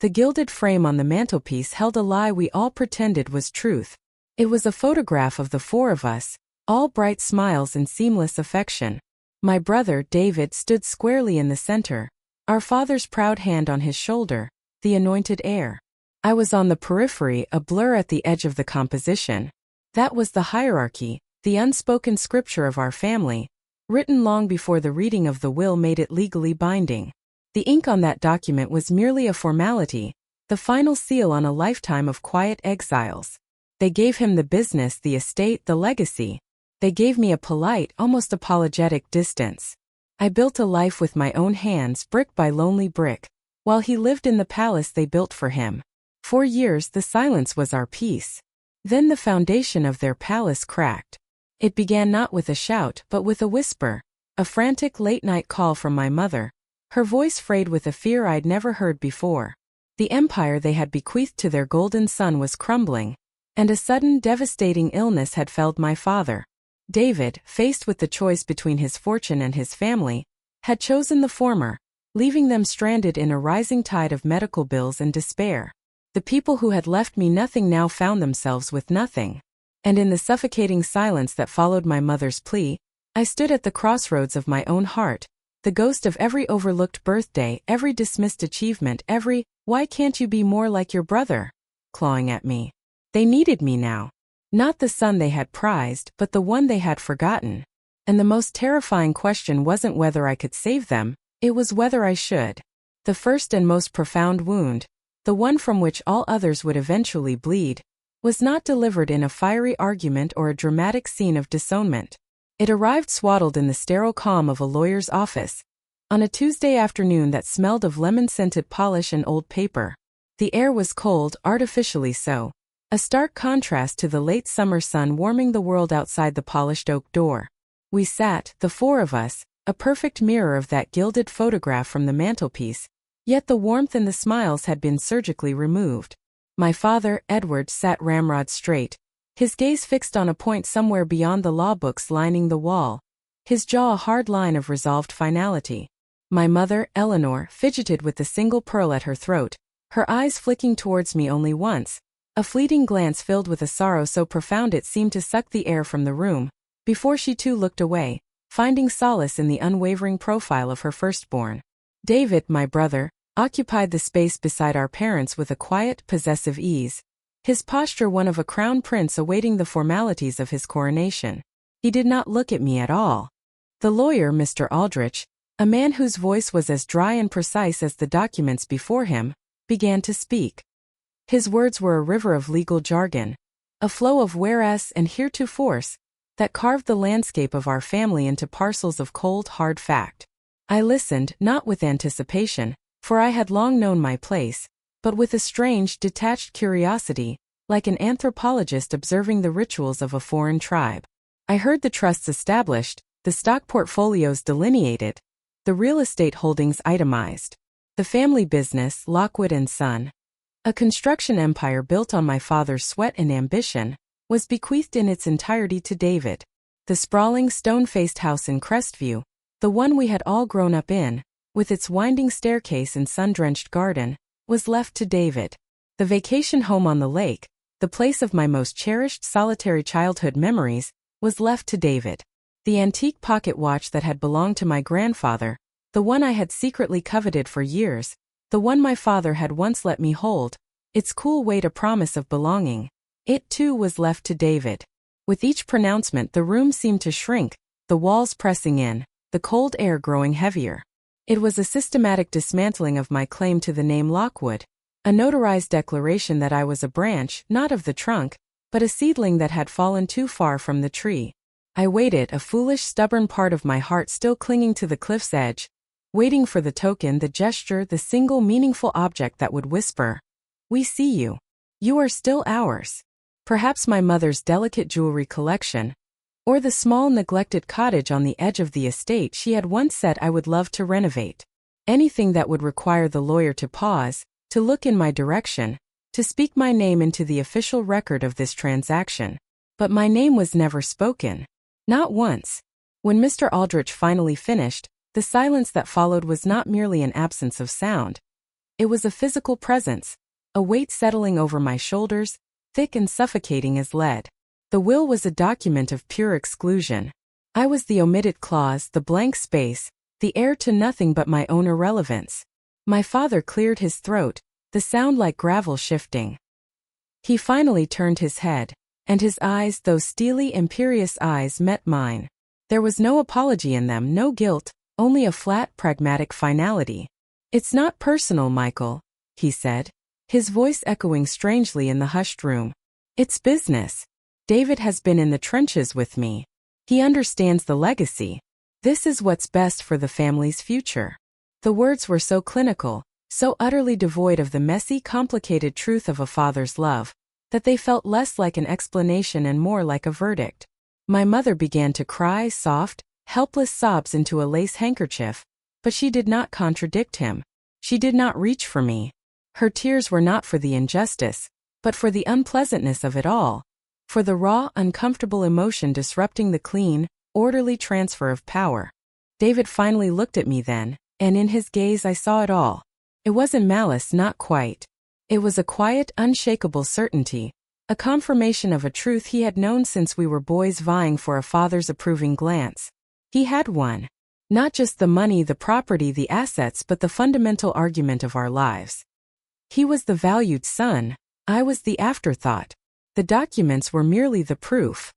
The gilded frame on the mantelpiece held a lie we all pretended was truth. It was a photograph of the four of us, all bright smiles and seamless affection. My brother, David, stood squarely in the center, our father's proud hand on his shoulder, the anointed heir. I was on the periphery, a blur at the edge of the composition. That was the hierarchy, the unspoken scripture of our family, written long before the reading of the will made it legally binding. The ink on that document was merely a formality, the final seal on a lifetime of quiet exiles. They gave him the business, the estate, the legacy. They gave me a polite, almost apologetic distance. I built a life with my own hands, brick by lonely brick, while he lived in the palace they built for him. 4 years the silence was our peace. Then the foundation of their palace cracked. It began not with a shout but with a whisper, a frantic late-night call from my mother, her voice frayed with a fear I'd never heard before. The empire they had bequeathed to their golden son was crumbling, and a sudden devastating illness had felled my father. David, faced with the choice between his fortune and his family, had chosen the former, leaving them stranded in a rising tide of medical bills and despair. The people who had left me nothing now found themselves with nothing. And in the suffocating silence that followed my mother's plea, I stood at the crossroads of my own heart, the ghost of every overlooked birthday, every dismissed achievement, every, "Why can't you be more like your brother?" clawing at me. They needed me now. Not the son they had prized, but the one they had forgotten. And the most terrifying question wasn't whether I could save them, it was whether I should. The first and most profound wound, the one from which all others would eventually bleed, was not delivered in a fiery argument or a dramatic scene of disownment. It arrived swaddled in the sterile calm of a lawyer's office, on a Tuesday afternoon that smelled of lemon-scented polish and old paper. The air was cold, artificially so, a stark contrast to the late summer sun warming the world outside the polished oak door. We sat, the four of us, a perfect mirror of that gilded photograph from the mantelpiece, yet the warmth and the smiles had been surgically removed. My father, Edward, sat ramrod straight, his gaze fixed on a point somewhere beyond the law books lining the wall, his jaw a hard line of resolved finality. My mother, Eleanor, fidgeted with the single pearl at her throat, her eyes flicking towards me only once, a fleeting glance filled with a sorrow so profound it seemed to suck the air from the room, before she too looked away, finding solace in the unwavering profile of her firstborn. David, my brother, occupied the space beside our parents with a quiet, possessive ease, his posture one of a crown prince awaiting the formalities of his coronation. He did not look at me at all. The lawyer, Mr. Aldrich, a man whose voice was as dry and precise as the documents before him, began to speak. His words were a river of legal jargon, a flow of whereas and heretofores, that carved the landscape of our family into parcels of cold, hard fact. I listened, not with anticipation, for I had long known my place, but with a strange, detached curiosity, like an anthropologist observing the rituals of a foreign tribe. I heard the trusts established, the stock portfolios delineated, the real estate holdings itemized. The family business, Lockwood & Son, a construction empire built on my father's sweat and ambition, was bequeathed in its entirety to David. The sprawling stone-faced house in Crestview, the one we had all grown up in, with its winding staircase and sun-drenched garden, was left to David. The vacation home on the lake, the place of my most cherished solitary childhood memories, was left to David. The antique pocket watch that had belonged to my grandfather, the one I had secretly coveted for years, the one my father had once let me hold, its cool weight a promise of belonging, it too was left to David. With each pronouncement the room seemed to shrink, the walls pressing in, the cold air growing heavier. It was a systematic dismantling of my claim to the name Lockwood, a notarized declaration that I was a branch, not of the trunk, but a seedling that had fallen too far from the tree. I waited, a foolish, stubborn part of my heart still clinging to the cliff's edge, waiting for the token, the gesture, the single meaningful object that would whisper, "We see you. You are still ours." Perhaps my mother's delicate jewelry collection, or the small neglected cottage on the edge of the estate she had once said I would love to renovate. Anything that would require the lawyer to pause, to look in my direction, to speak my name into the official record of this transaction. But my name was never spoken. Not once. When Mr. Aldrich finally finished, the silence that followed was not merely an absence of sound. It was a physical presence, a weight settling over my shoulders, thick and suffocating as lead. The will was a document of pure exclusion. I was the omitted clause, the blank space, the heir to nothing but my own irrelevance. My father cleared his throat, the sound like gravel shifting. He finally turned his head, and his eyes, those steely, imperious eyes, met mine. There was no apology in them, no guilt, only a flat, pragmatic finality. "It's not personal, Michael," he said, his voice echoing strangely in the hushed room. "It's business. David has been in the trenches with me. He understands the legacy. This is what's best for the family's future." The words were so clinical, so utterly devoid of the messy, complicated truth of a father's love, that they felt less like an explanation and more like a verdict. My mother began to cry soft, helpless sobs into a lace handkerchief, but she did not contradict him. She did not reach for me. Her tears were not for the injustice, but for the unpleasantness of it all, for the raw, uncomfortable emotion disrupting the clean, orderly transfer of power. David finally looked at me then, and in his gaze I saw it all. It wasn't malice, not quite. It was a quiet, unshakable certainty, a confirmation of a truth he had known since we were boys vying for a father's approving glance. He had won. Not just the money, the property, the assets, but the fundamental argument of our lives. He was the valued son, I was the afterthought. The documents were merely the proof.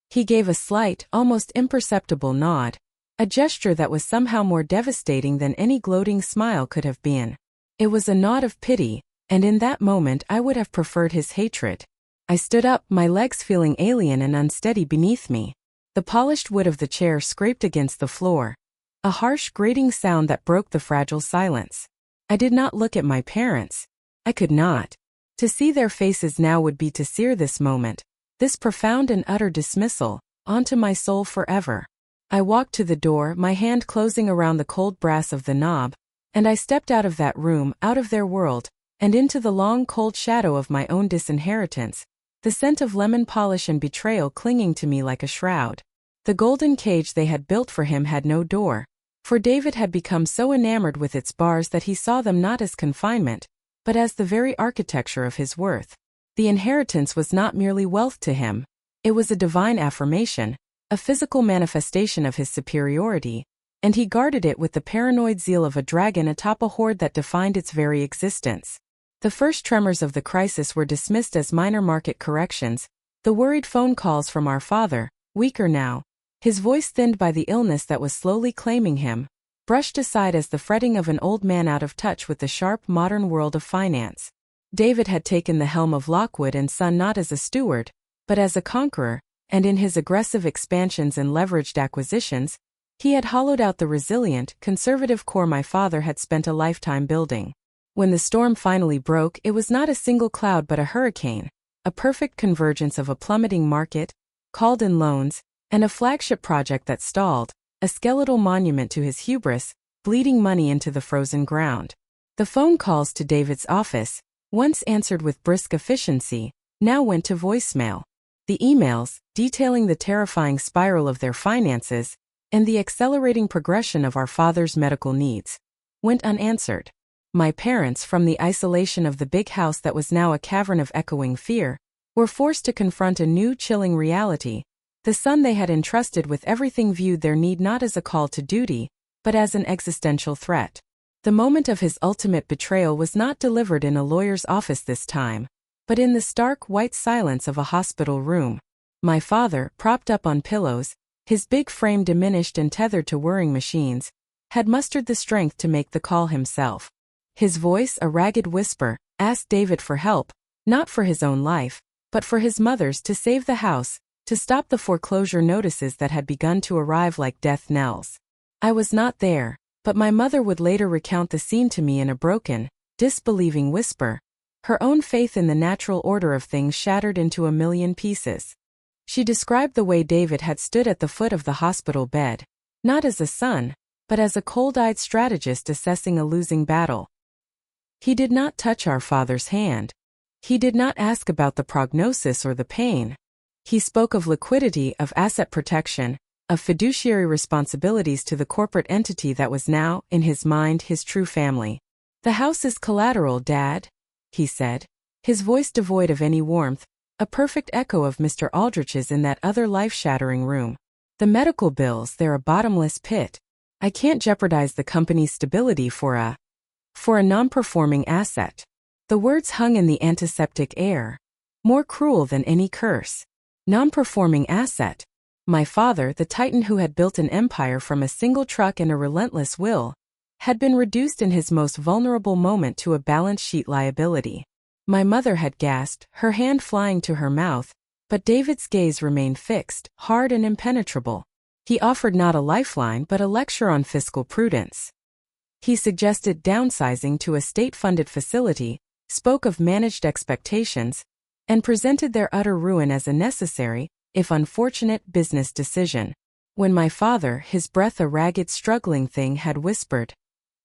He gave a slight, almost imperceptible nod, a gesture that was somehow more devastating than any gloating smile could have been. It was a nod of pity, and in that moment I would have preferred his hatred. I stood up, my legs feeling alien and unsteady beneath me. The polished wood of the chair scraped against the floor, a harsh, grating sound that broke the fragile silence. I did not look at my parents. I could not. To see their faces now would be to sear this moment, this profound and utter dismissal, onto my soul forever. I walked to the door, my hand closing around the cold brass of the knob, and I stepped out of that room, out of their world, and into the long cold shadow of my own disinheritance, the scent of lemon polish and betrayal clinging to me like a shroud. The golden cage they had built for him had no door, for David had become so enamored with its bars that he saw them not as confinement, but as the very architecture of his worth. The inheritance was not merely wealth to him. It was a divine affirmation, a physical manifestation of his superiority, and he guarded it with the paranoid zeal of a dragon atop a hoard that defined its very existence. The first tremors of the crisis were dismissed as minor market corrections, the worried phone calls from our father, weaker now, his voice thinned by the illness that was slowly claiming him, brushed aside as the fretting of an old man out of touch with the sharp modern world of finance. David had taken the helm of Lockwood and Son not as a steward, but as a conqueror, and in his aggressive expansions and leveraged acquisitions, he had hollowed out the resilient, conservative core my father had spent a lifetime building. When the storm finally broke, it was not a single cloud but a hurricane, a perfect convergence of a plummeting market, called-in loans, and a flagship project that stalled, a skeletal monument to his hubris, bleeding money into the frozen ground. The phone calls to David's office, once answered with brisk efficiency, now went to voicemail. The emails, detailing the terrifying spiral of their finances, and the accelerating progression of our father's medical needs, went unanswered. My parents, from the isolation of the big house that was now a cavern of echoing fear, were forced to confront a new chilling reality. The son they had entrusted with everything viewed their need not as a call to duty, but as an existential threat. The moment of his ultimate betrayal was not delivered in a lawyer's office this time, but in the stark white silence of a hospital room. My father, propped up on pillows, his big frame diminished and tethered to whirring machines, had mustered the strength to make the call himself. His voice, a ragged whisper, asked David for help, not for his own life, but for his mother's, to save the house, to stop the foreclosure notices that had begun to arrive like death knells. I was not there, but my mother would later recount the scene to me in a broken, disbelieving whisper, her own faith in the natural order of things shattered into a million pieces. She described the way David had stood at the foot of the hospital bed, not as a son, but as a cold-eyed strategist assessing a losing battle. He did not touch our father's hand. He did not ask about the prognosis or the pain. He spoke of liquidity, of asset protection, of fiduciary responsibilities to the corporate entity that was now, in his mind, his true family. "The house is collateral, Dad," he said, his voice devoid of any warmth, a perfect echo of Mr. Aldrich's in that other life-shattering room. "The medical bills, they're a bottomless pit. I can't jeopardize the company's stability for a non-performing asset." The words hung in the antiseptic air, more cruel than any curse. Non-performing asset. My father, the titan who had built an empire from a single truck and a relentless will, had been reduced in his most vulnerable moment to a balance sheet liability. My mother had gasped, her hand flying to her mouth, but David's gaze remained fixed, hard and impenetrable. He offered not a lifeline but a lecture on fiscal prudence. He suggested downsizing to a state-funded facility, spoke of managed expectations, and presented their utter ruin as a necessary, if unfortunate, business decision. When my father, his breath a ragged struggling thing, had whispered,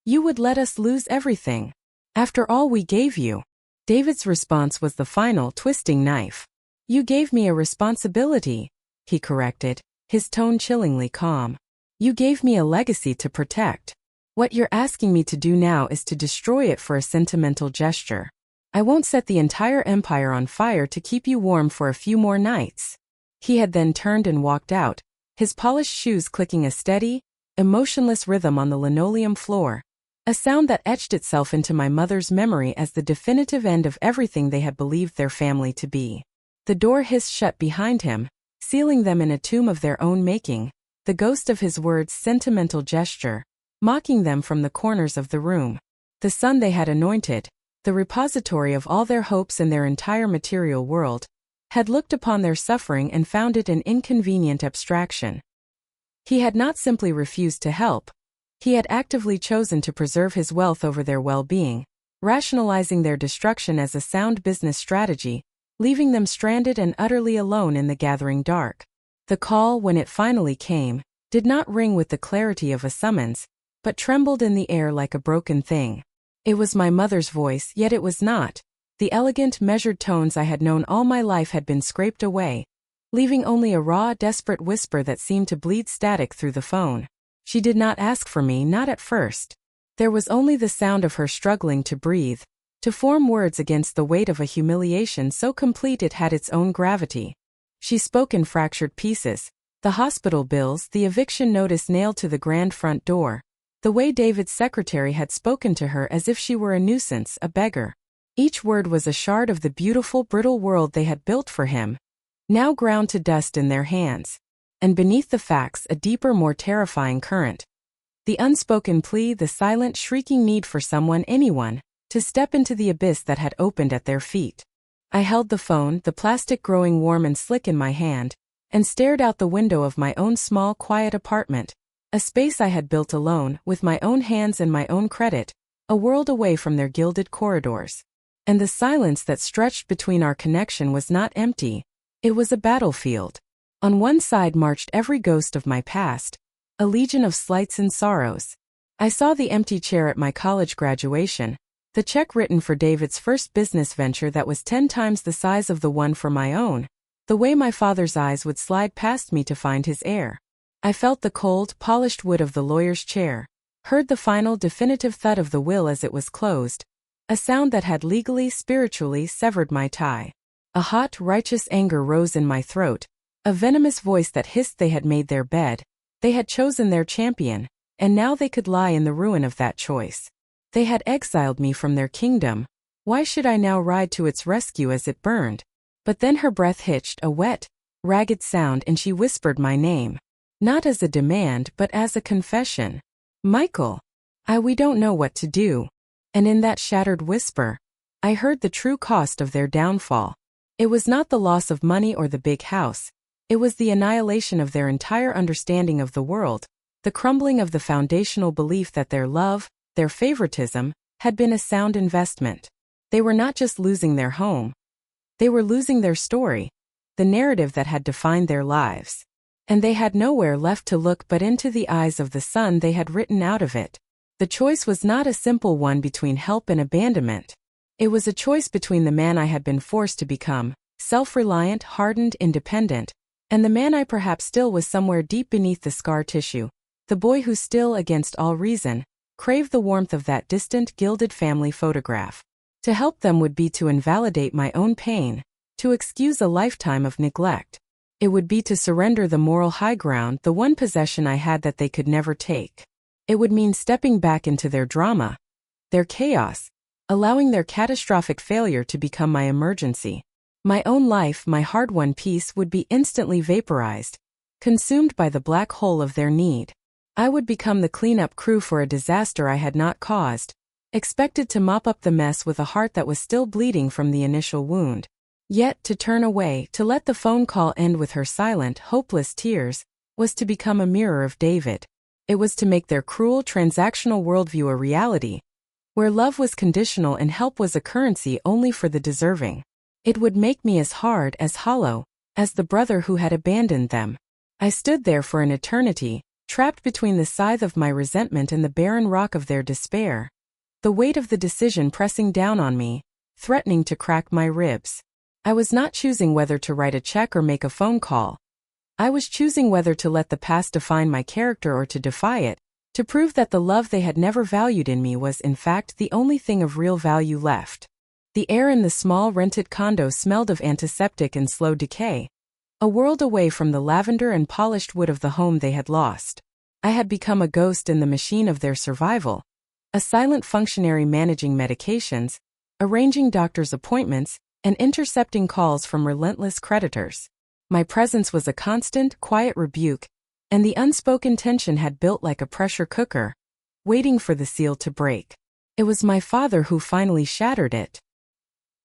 "You would let us lose everything? After all we gave you?" David's response was the final twisting knife. "You gave me a responsibility," he corrected, his tone chillingly calm. "You gave me a legacy to protect. What you're asking me to do now is to destroy it for a sentimental gesture. I won't set the entire empire on fire to keep you warm for a few more nights." He had then turned and walked out, his polished shoes clicking a steady, emotionless rhythm on the linoleum floor, a sound that etched itself into my mother's memory as the definitive end of everything they had believed their family to be. The door hissed shut behind him, sealing them in a tomb of their own making, the ghost of his words' sentimental gesture, mocking them from the corners of the room. The son they had anointed, the repository of all their hopes and their entire material world, had looked upon their suffering and found it an inconvenient abstraction. He had not simply refused to help. He had actively chosen to preserve his wealth over their well-being, rationalizing their destruction as a sound business strategy, leaving them stranded and utterly alone in the gathering dark. The call, when it finally came, did not ring with the clarity of a summons, but trembled in the air like a broken thing. It was my mother's voice, yet it was not. The elegant, measured tones I had known all my life had been scraped away, leaving only a raw, desperate whisper that seemed to bleed static through the phone. She did not ask for me, not at first. There was only the sound of her struggling to breathe, to form words against the weight of a humiliation so complete it had its own gravity. She spoke in fractured pieces, the hospital bills, the eviction notice nailed to the grand front door, the way David's secretary had spoken to her as if she were a nuisance, a beggar. Each word was a shard of the beautiful, brittle world they had built for him, now ground to dust in their hands. And beneath the facts, a deeper, more terrifying current. The unspoken plea, the silent, shrieking need for someone, anyone, to step into the abyss that had opened at their feet. I held the phone, the plastic growing warm and slick in my hand, and stared out the window of my own small, quiet apartment, a space I had built alone, with my own hands and my own credit, a world away from their gilded corridors. And the silence that stretched between our connection was not empty. It was a battlefield. On one side marched every ghost of my past, a legion of slights and sorrows. I saw the empty chair at my college graduation, the check written for David's first business venture that was 10 times the size of the one for my own, the way my father's eyes would slide past me to find his heir. I felt the cold, polished wood of the lawyer's chair, heard the final definitive thud of the will as it was closed, a sound that had legally, spiritually severed my tie. A hot, righteous anger rose in my throat, a venomous voice that hissed they had made their bed, they had chosen their champion, and now they could lie in the ruin of that choice. They had exiled me from their kingdom. Why should I now ride to its rescue as it burned? But then her breath hitched, a wet, ragged sound, and she whispered my name. Not as a demand, but as a confession. "Michael." We don't know what to do." And in that shattered whisper, I heard the true cost of their downfall. It was not the loss of money or the big house. It was the annihilation of their entire understanding of the world, the crumbling of the foundational belief that their love, their favoritism, had been a sound investment. They were not just losing their home. They were losing their story, the narrative that had defined their lives. And they had nowhere left to look but into the eyes of the son they had written out of it. The choice was not a simple one between help and abandonment. It was a choice between the man I had been forced to become, self-reliant, hardened, independent, and the man I perhaps still was somewhere deep beneath the scar tissue, the boy who still, against all reason, crave the warmth of that distant gilded family photograph. To help them would be to invalidate my own pain, to excuse a lifetime of neglect. It would be to surrender the moral high ground, the one possession I had that they could never take. It would mean stepping back into their drama, their chaos, allowing their catastrophic failure to become my emergency. My own life, my hard-won peace, would be instantly vaporized, consumed by the black hole of their need. I would become the cleanup crew for a disaster I had not caused, expected to mop up the mess with a heart that was still bleeding from the initial wound. Yet, to turn away, to let the phone call end with her silent, hopeless tears, was to become a mirror of David. It was to make their cruel, transactional worldview a reality, where love was conditional and help was a currency only for the deserving. It would make me as hard, as hollow, as the brother who had abandoned them. I stood there for an eternity, trapped between the scythe of my resentment and the barren rock of their despair. The weight of the decision pressing down on me, threatening to crack my ribs. I was not choosing whether to write a check or make a phone call. I was choosing whether to let the past define my character or to defy it, to prove that the love they had never valued in me was in fact the only thing of real value left. The air in the small rented condo smelled of antiseptic and slow decay. A world away from the lavender and polished wood of the home they had lost. I had become a ghost in the machine of their survival. A silent functionary managing medications, arranging doctors' appointments, and intercepting calls from relentless creditors. My presence was a constant, quiet rebuke, and the unspoken tension had built like a pressure cooker, waiting for the seal to break. It was my father who finally shattered it.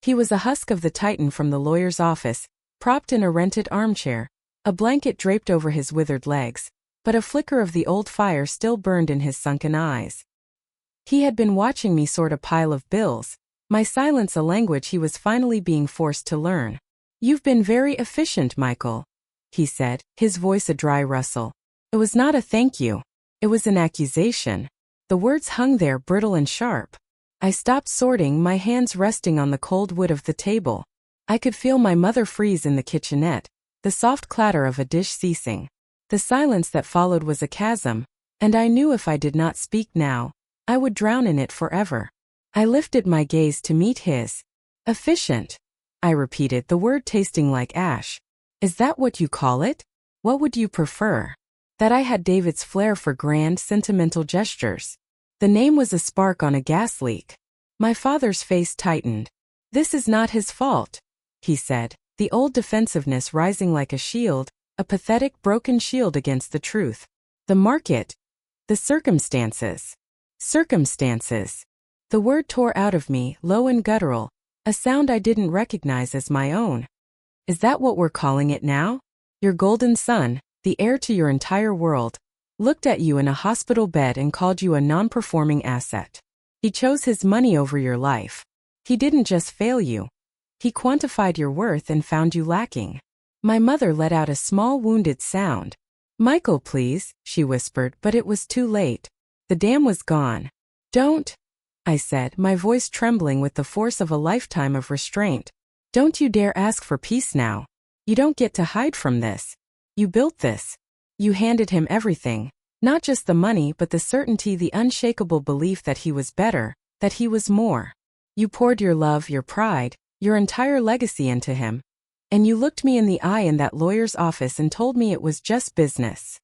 He was a husk of the titan from the lawyer's office, propped in a rented armchair, a blanket draped over his withered legs, but a flicker of the old fire still burned in his sunken eyes. He had been watching me sort a pile of bills, my silence a language he was finally being forced to learn. "You've been very efficient, Michael," he said, his voice a dry rustle. It was not a thank you. It was an accusation. The words hung there brittle and sharp. I stopped sorting, my hands resting on the cold wood of the table. I could feel my mother freeze in the kitchenette, the soft clatter of a dish ceasing. The silence that followed was a chasm, and I knew if I did not speak now, I would drown in it forever. I lifted my gaze to meet his. "Efficient," I repeated, the word tasting like ash. "Is that what you call it? What would you prefer?" That I had David's flair for grand, sentimental gestures. The name was a spark on a gas leak. My father's face tightened. "This is not his fault," he said, the old defensiveness rising like a shield, a pathetic, broken shield against the truth. "The market. The circumstances." Circumstances. The word tore out of me, low and guttural, a sound I didn't recognize as my own. "Is that what we're calling it now? Your golden son, the heir to your entire world, looked at you in a hospital bed and called you a non-performing asset. He chose his money over your life. He didn't just fail you. He quantified your worth and found you lacking." My mother let out a small wounded sound. "Michael, please," she whispered, but it was too late. The dam was gone. "Don't," I said, my voice trembling with the force of a lifetime of restraint. "Don't you dare ask for peace now. You don't get to hide from this. You built this. You handed him everything. Not just the money but the certainty, the unshakable belief that he was better, that he was more. You poured your love, your pride, your entire legacy into him. And you looked me in the eye in that lawyer's office and told me it was just business."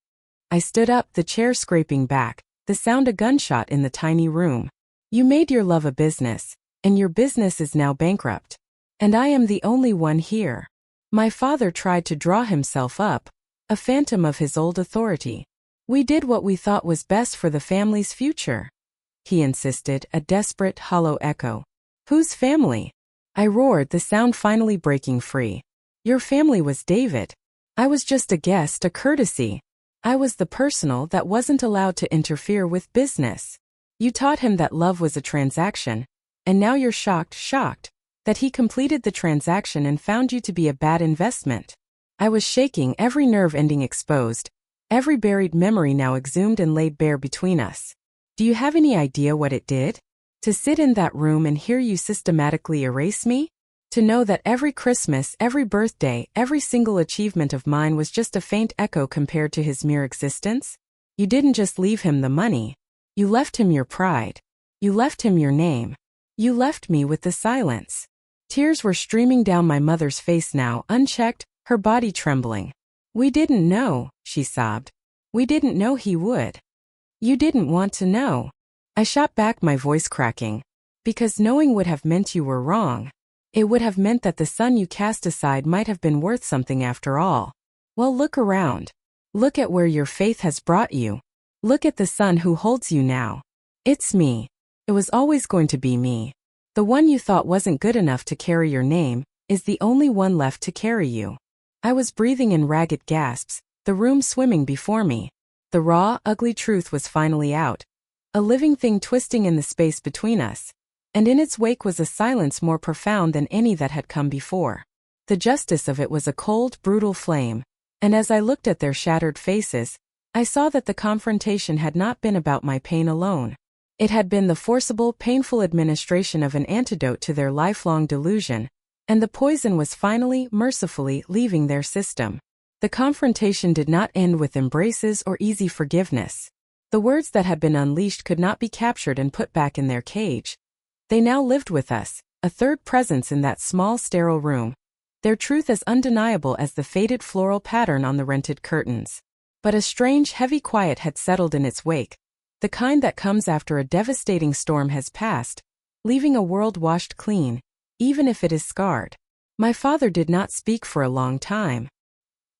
I stood up, the chair scraping back, the sound a gunshot in the tiny room. "You made your love a business, and your business is now bankrupt. And I am the only one here." My father tried to draw himself up, a phantom of his old authority. "We did what we thought was best for the family's future," he insisted, a desperate, hollow echo. "Whose family?" I roared, the sound finally breaking free. "Your family was David. I was just a guest, a courtesy. I was the personal that wasn't allowed to interfere with business. You taught him that love was a transaction, and now you're shocked, that he completed the transaction and found you to be a bad investment." I was shaking, every nerve ending exposed, every buried memory now exhumed and laid bare between us. "Do you have any idea what it did? To sit in that room and hear you systematically erase me? To know that every Christmas, every birthday, every single achievement of mine was just a faint echo compared to his mere existence? You didn't just leave him the money. You left him your pride. You left him your name. You left me with the silence. Tears were streaming down my mother's face now, unchecked, her body trembling. We didn't know, she sobbed. We didn't know he would. You didn't want to know. I shot back, my voice cracking. Because knowing would have meant you were wrong. It would have meant that the son you cast aside might have been worth something after all. Well, look around. Look at where your faith has brought you. Look at the son who holds you now. It's me. It was always going to be me. The one you thought wasn't good enough to carry your name is the only one left to carry you. I was breathing in ragged gasps, the room swimming before me. The raw, ugly truth was finally out. A living thing twisting in the space between us. And in its wake was a silence more profound than any that had come before. The justice of it was a cold, brutal flame. And as I looked at their shattered faces, I saw that the confrontation had not been about my pain alone. It had been the forcible, painful administration of an antidote to their lifelong delusion, and the poison was finally, mercifully, leaving their system. The confrontation did not end with embraces or easy forgiveness. The words that had been unleashed could not be captured and put back in their cage. They now lived with us, a third presence in that small, sterile room. Their truth as undeniable as the faded floral pattern on the rented curtains. But a strange, heavy quiet had settled in its wake. The kind that comes after a devastating storm has passed, leaving a world washed clean, even if it is scarred. My father did not speak for a long time.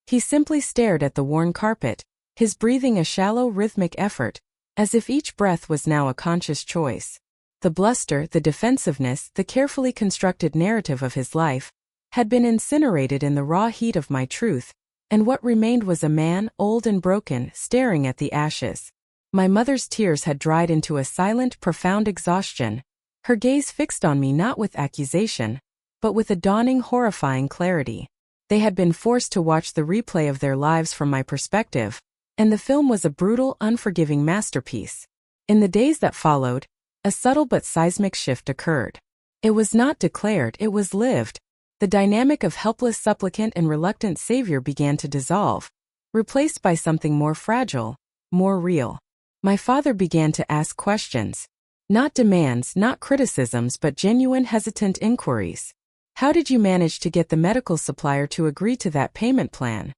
He simply stared at the worn carpet, his breathing a shallow, rhythmic effort, as if each breath was now a conscious choice. The bluster, the defensiveness, the carefully constructed narrative of his life, had been incinerated in the raw heat of my truth, and what remained was a man, old and broken, staring at the ashes. My mother's tears had dried into a silent, profound exhaustion, her gaze fixed on me not with accusation, but with a dawning, horrifying clarity. They had been forced to watch the replay of their lives from my perspective, and the film was a brutal, unforgiving masterpiece. In the days that followed, a subtle but seismic shift occurred. It was not declared, it was lived. The dynamic of helpless supplicant and reluctant savior began to dissolve, replaced by something more fragile, more real. My father began to ask questions. Not demands, not criticisms, but genuine, hesitant inquiries. How did you manage to get the medical supplier to agree to that payment plan?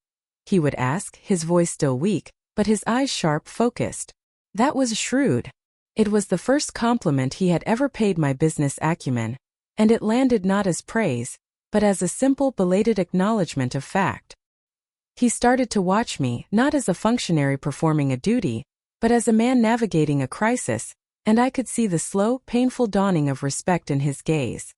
He would ask, his voice still weak, but his eyes sharp, focused. That was shrewd. It was the first compliment he had ever paid my business acumen, and it landed not as praise, but as a simple, belated acknowledgement of fact. He started to watch me, not as a functionary performing a duty, but as a man navigating a crisis, and I could see the slow, painful dawning of respect in his gaze.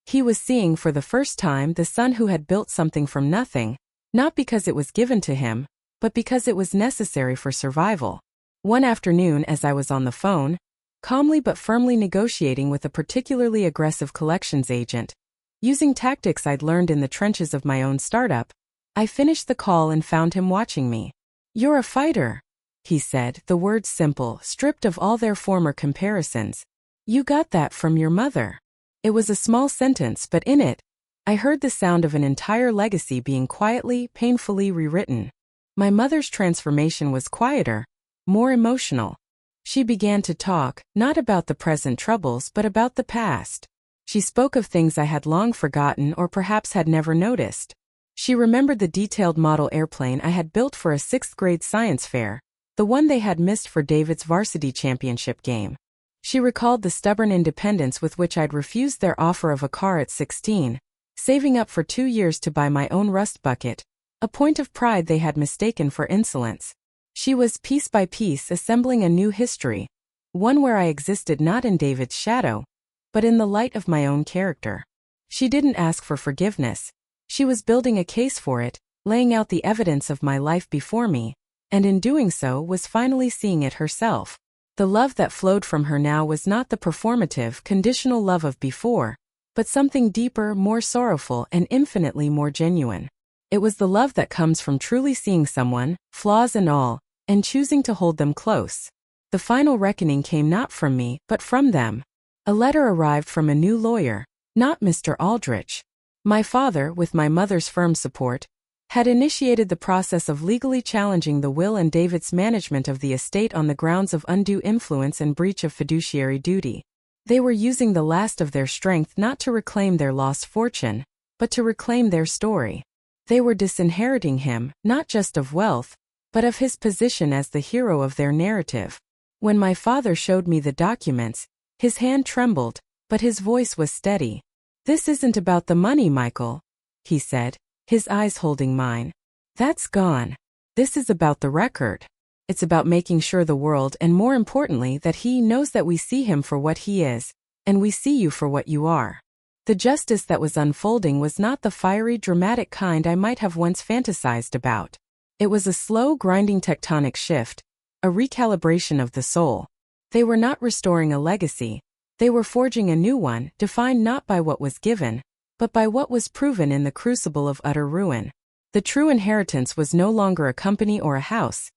He was seeing for the first time the son who had built something from nothing, not because it was given to him, but because it was necessary for survival. One afternoon as I was on the phone, calmly but firmly negotiating with a particularly aggressive collections agent, using tactics I'd learned in the trenches of my own startup, I finished the call and found him watching me. "You're a fighter," he said, the words simple, stripped of all their former comparisons. "You got that from your mother." It was a small sentence, but in it, I heard the sound of an entire legacy being quietly, painfully rewritten. My mother's transformation was quieter, more emotional. She began to talk, not about the present troubles but about the past. She spoke of things I had long forgotten or perhaps had never noticed. She remembered the detailed model airplane I had built for a 6th grade science fair, the one they had missed for David's varsity championship game. She recalled the stubborn independence with which I'd refused their offer of a car at 16, saving up for 2 years to buy my own rust bucket, a point of pride they had mistaken for insolence. She was piece by piece assembling a new history, one where I existed not in David's shadow, but in the light of my own character. She didn't ask for forgiveness. She was building a case for it, laying out the evidence of my life before me, and in doing so was finally seeing it herself. The love that flowed from her now was not the performative, conditional love of before, but something deeper, more sorrowful, and infinitely more genuine. It was the love that comes from truly seeing someone, flaws and all, and choosing to hold them close. The final reckoning came not from me, but from them. A letter arrived from a new lawyer, not Mr. Aldrich. My father, with my mother's firm support, had initiated the process of legally challenging the will and David's management of the estate on the grounds of undue influence and breach of fiduciary duty. They were using the last of their strength not to reclaim their lost fortune, but to reclaim their story. They were disinheriting him, not just of wealth, but of his position as the hero of their narrative. When my father showed me the documents, his hand trembled, but his voice was steady. "This isn't about the money, Michael," he said, his eyes holding mine. "That's gone. This is about the record. It's about making sure the world, and more importantly that he knows that we see him for what he is, and we see you for what you are." The justice that was unfolding was not the fiery, dramatic kind I might have once fantasized about. It was a slow, grinding tectonic shift, a recalibration of the soul. They were not restoring a legacy. They were forging a new one, defined not by what was given, but by what was proven in the crucible of utter ruin. The true inheritance was no longer a company or a house.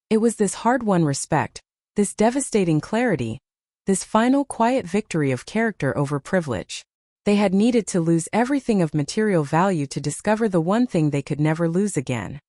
It was this hard-won respect, this devastating clarity, this final quiet victory of character over privilege. They had needed to lose everything of material value to discover the one thing they could never lose again.